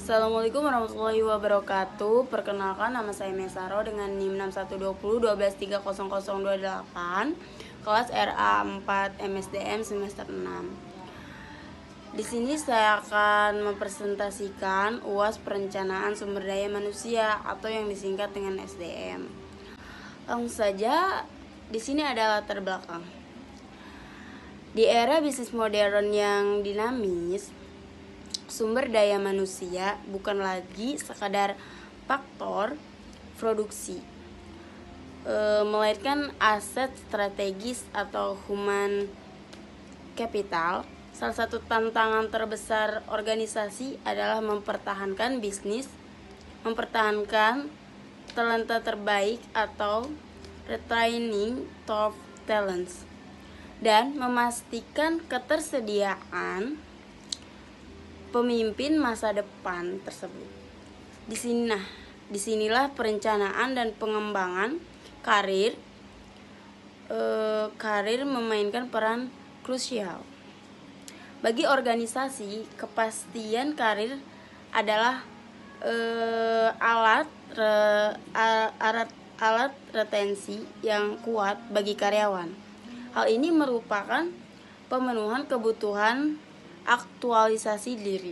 Assalamualaikum warahmatullahi wabarakatuh. Perkenalkan, nama saya Mesaro dengan NIM 6120 kelas RA 4 MSDM semester 6. Di sini saya akan mempresentasikan UAS Perencanaan Sumber Daya Manusia atau yang disingkat dengan SDM. Langsung saja, di sini ada latar belakang. Di era bisnis modern yang dinamis, sumber daya manusia bukan lagi sekadar faktor produksi, melainkan aset strategis atau human capital. Salah satu tantangan terbesar organisasi adalah mempertahankan bisnis, mempertahankan talenta terbaik atau retraining top talents, dan memastikan ketersediaan pemimpin masa depan tersebut. Disinilah perencanaan dan pengembangan karir memainkan peran krusial. Bagi organisasi, kepastian karir adalah alat retensi yang kuat bagi karyawan. Hal ini merupakan pemenuhan kebutuhan aktualisasi diri.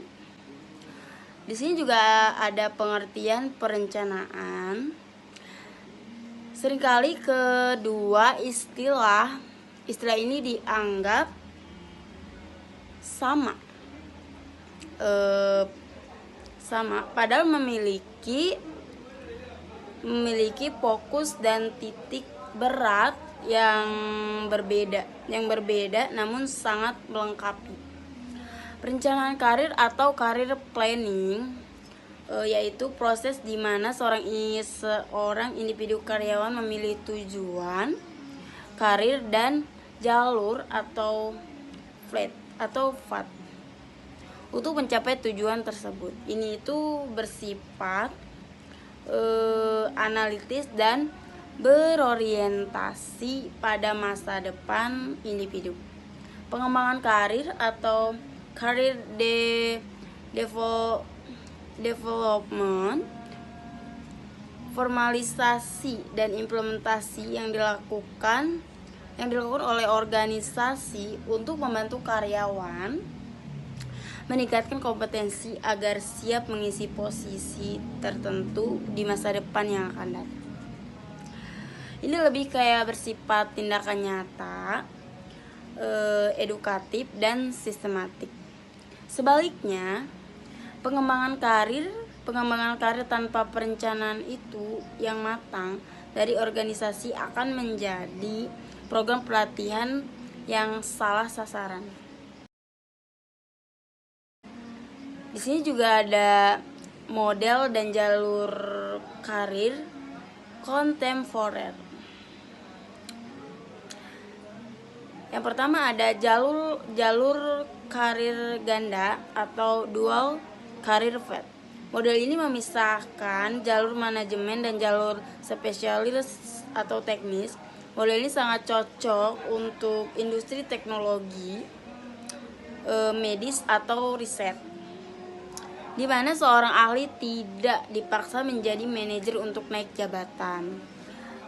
Di sini juga ada pengertian perencanaan. Seringkali kedua istilah ini dianggap sama, padahal memiliki fokus dan titik berat yang berbeda namun sangat melengkapi. Perencanaan karir atau career planning yaitu proses di mana seorang individu karyawan memilih tujuan karir dan jalur atau path untuk mencapai tujuan tersebut. Ini itu bersifat analitis dan berorientasi pada masa depan individu. Pengembangan karir atau career development, formalisasi dan implementasi yang dilakukan oleh organisasi untuk membantu karyawan meningkatkan kompetensi agar siap mengisi posisi tertentu di masa depan yang akan datang. Ini lebih kayak bersifat tindakan nyata, edukatif dan sistematik. Sebaliknya, pengembangan karir tanpa perencanaan itu yang matang dari organisasi akan menjadi program pelatihan yang salah sasaran. Di sini juga ada model dan jalur karir kontemporer. Yang pertama ada jalur karir ganda atau dual career path. Model ini memisahkan jalur manajemen dan jalur spesialis atau teknis. Model ini sangat cocok untuk industri teknologi, medis atau riset, di mana seorang ahli tidak dipaksa menjadi manajer untuk naik jabatan.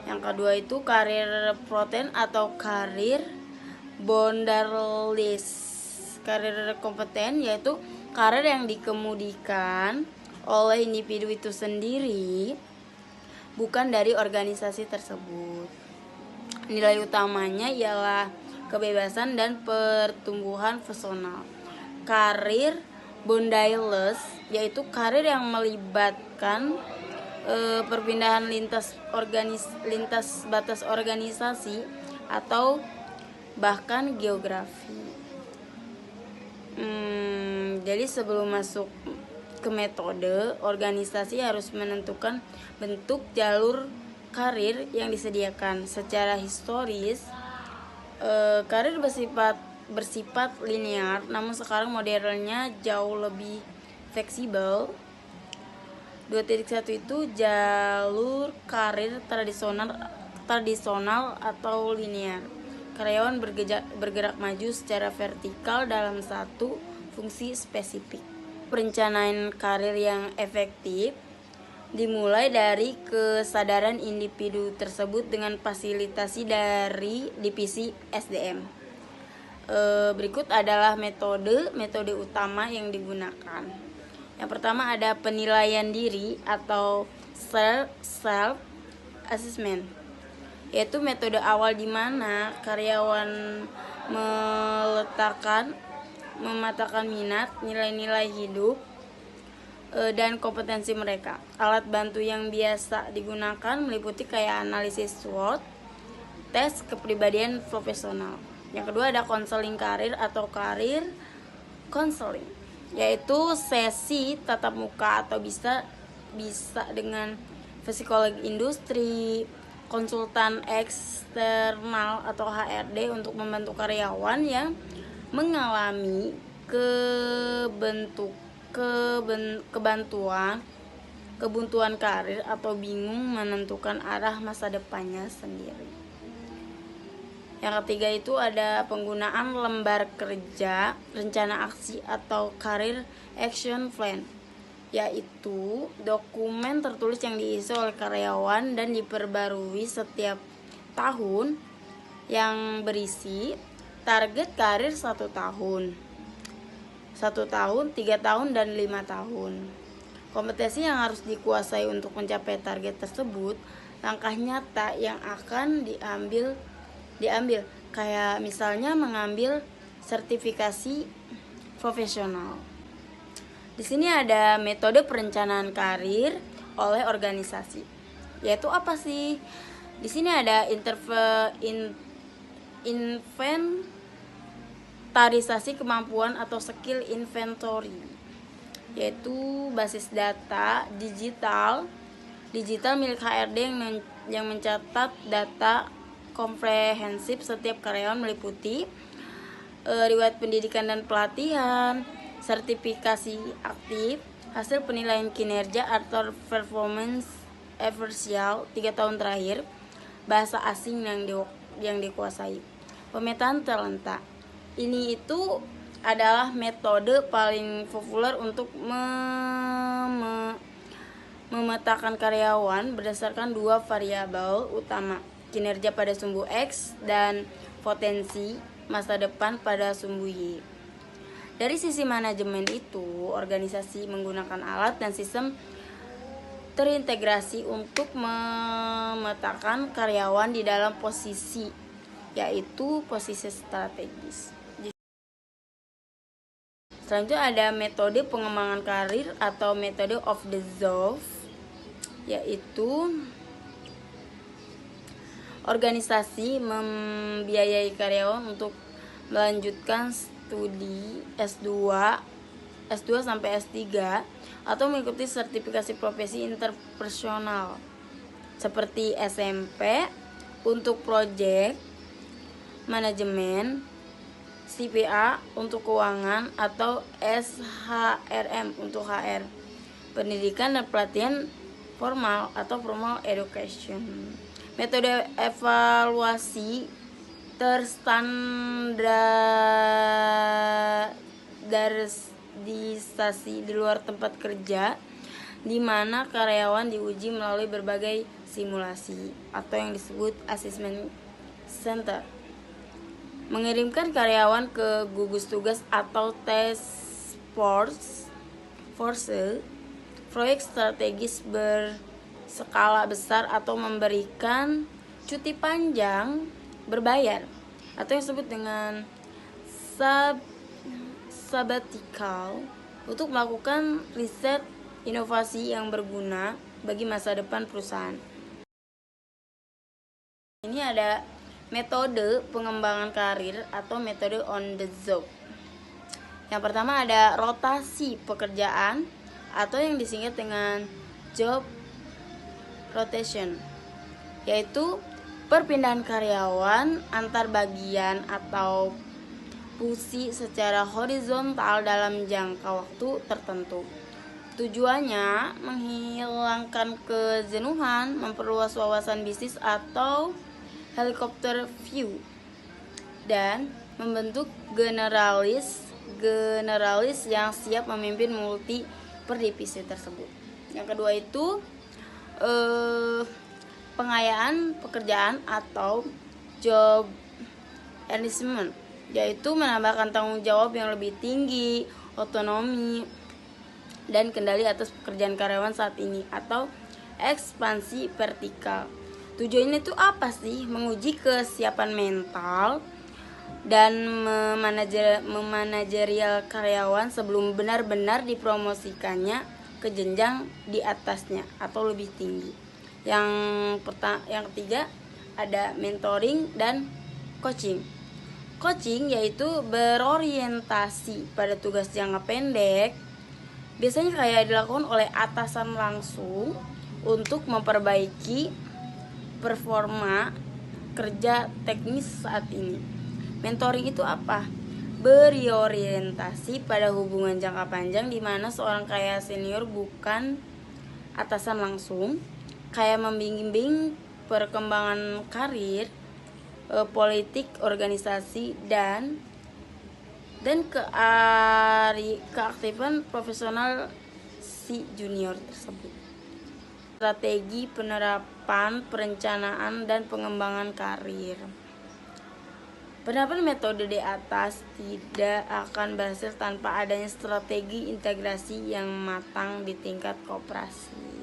Yang kedua itu karir proten atau karir boundaryless. Karir kompeten yaitu karir yang dikemudikan oleh individu itu sendiri, bukan dari organisasi tersebut. Nilai utamanya ialah kebebasan dan pertumbuhan personal. Karir boundaryless yaitu karir yang melibatkan perpindahan lintas batas organisasi atau bahkan geografi. Jadi sebelum masuk ke metode, organisasi harus menentukan bentuk jalur karir yang disediakan. Secara historis, karir bersifat linear, namun sekarang modelnya jauh lebih fleksibel. 2.1 itu jalur karir tradisional atau linear. Karyawan bergerak maju secara vertikal dalam satu fungsi spesifik. perencanaan karir yang efektif dimulai dari kesadaran individu tersebut dengan fasilitasi dari divisi SDM. Berikut adalah metode utama yang digunakan. Yang pertama ada penilaian diri atau self assessment, yaitu metode awal di mana karyawan memetakan minat, nilai-nilai hidup, dan kompetensi mereka. Alat bantu yang biasa digunakan meliputi kayak analisis SWOT, tes kepribadian profesional. Yang kedua ada konseling karir atau karir konseling, yaitu sesi tatap muka atau bisa dengan psikolog industri, konsultan eksternal atau HRD untuk membantu karyawan yang mengalami kebuntuan karir atau bingung menentukan arah masa depannya sendiri. Yang ketiga itu ada penggunaan lembar kerja, rencana aksi atau career action plan, yaitu dokumen tertulis yang diisi oleh karyawan dan diperbarui setiap tahun yang berisi target karir 1 tahun, 3 tahun, dan 5 tahun. Kompetensi yang harus dikuasai untuk mencapai target tersebut, langkah nyata yang akan diambil kayak misalnya mengambil sertifikasi profesional. Di sini ada metode perencanaan karir oleh organisasi. Yaitu apa sih? Di sini ada inventarisasi kemampuan atau skill inventory, yaitu basis data digital milik HRD yang mencatat data komprehensif setiap karyawan meliputi riwayat pendidikan dan pelatihan, sertifikasi aktif, hasil penilaian kinerja atau performance evaluasi 3 tahun terakhir, bahasa asing yang dikuasai, pemetaan talenta. Ini itu adalah metode paling populer untuk memetakan karyawan berdasarkan 2 variabel utama, kinerja pada sumbu X dan potensi masa depan pada sumbu Y. Dari sisi manajemen itu, organisasi menggunakan alat dan sistem terintegrasi untuk memetakan karyawan di dalam posisi, yaitu posisi strategis. Selanjutnya ada metode pengembangan karir atau metode of the job, yaitu organisasi membiayai karyawan untuk melanjutkan studi S2 sampai S3 atau mengikuti sertifikasi profesi interpersonal seperti SMP untuk project manajemen, CPA untuk keuangan, atau SHRM untuk HR, pendidikan dan pelatihan formal atau formal education. Metode evaluasi terstandarisasi di luar tempat kerja, di mana karyawan diuji melalui berbagai simulasi atau yang disebut assessment center. Mengirimkan karyawan ke gugus tugas atau task force, proyek strategis berskala besar, atau memberikan cuti panjang berbayar atau yang disebut dengan sabbatical untuk melakukan riset inovasi yang berguna bagi masa depan perusahaan. Ini ada metode pengembangan karir atau metode on the job. Yang pertama ada rotasi pekerjaan atau yang disingkat dengan job rotation, yaitu perpindahan karyawan antar bagian atau fusi secara horizontal dalam jangka waktu tertentu. Tujuannya menghilangkan kejenuhan, memperluas wawasan bisnis atau helikopter view, dan membentuk generalis yang siap memimpin multi per divisi tersebut. Yang kedua itu pengayaan pekerjaan atau job enhancement, yaitu menambahkan tanggung jawab yang lebih tinggi, otonomi, dan kendali atas pekerjaan karyawan saat ini, atau ekspansi vertikal. Tujuannya itu apa sih? Menguji kesiapan mental dan memanajerial karyawan sebelum benar-benar dipromosikannya ke jenjang di atasnya atau lebih tinggi. Yang ketiga ada mentoring dan coaching. Coaching yaitu berorientasi pada tugas jangka pendek, biasanya kayak dilakukan oleh atasan langsung untuk memperbaiki performa kerja teknis saat ini. Mentoring itu apa? Berorientasi pada hubungan jangka panjang di mana seorang kayak senior bukan atasan langsung, kayak membimbing perkembangan karir, politik, organisasi, dan keaktifan profesional si junior tersebut. Strategi penerapan, perencanaan, dan pengembangan karir. Penerapan metode di atas tidak akan berhasil tanpa adanya strategi integrasi yang matang di tingkat koperasi.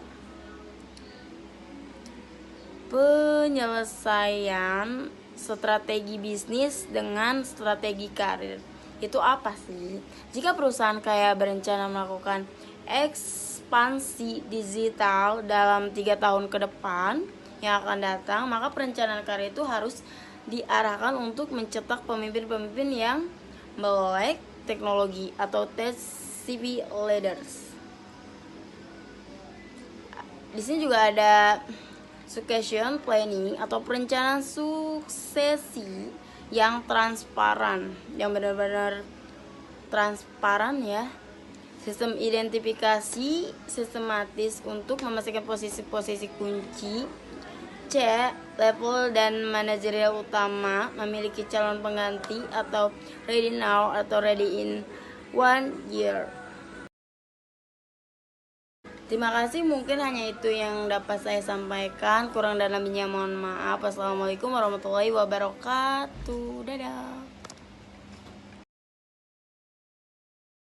Penyelesaian strategi bisnis dengan strategi karir itu apa sih? Jika perusahaan kayak berencana melakukan ekspansi digital dalam 3 tahun ke depan yang akan datang, maka perencanaan karir itu harus diarahkan untuk mencetak pemimpin-pemimpin yang melek teknologi atau tech CV leaders. Di sini juga ada succession planning atau perencanaan suksesi yang transparan, yang benar-benar transparan ya. Sistem identifikasi sistematis untuk memastikan posisi-posisi kunci. C. Level dan manajerial utama memiliki calon pengganti atau ready now atau ready in 1 year. Terima kasih, mungkin hanya itu yang dapat saya sampaikan. Kurang dan lebihnya mohon maaf. Wassalamualaikum warahmatullahi wabarakatuh. Dadah.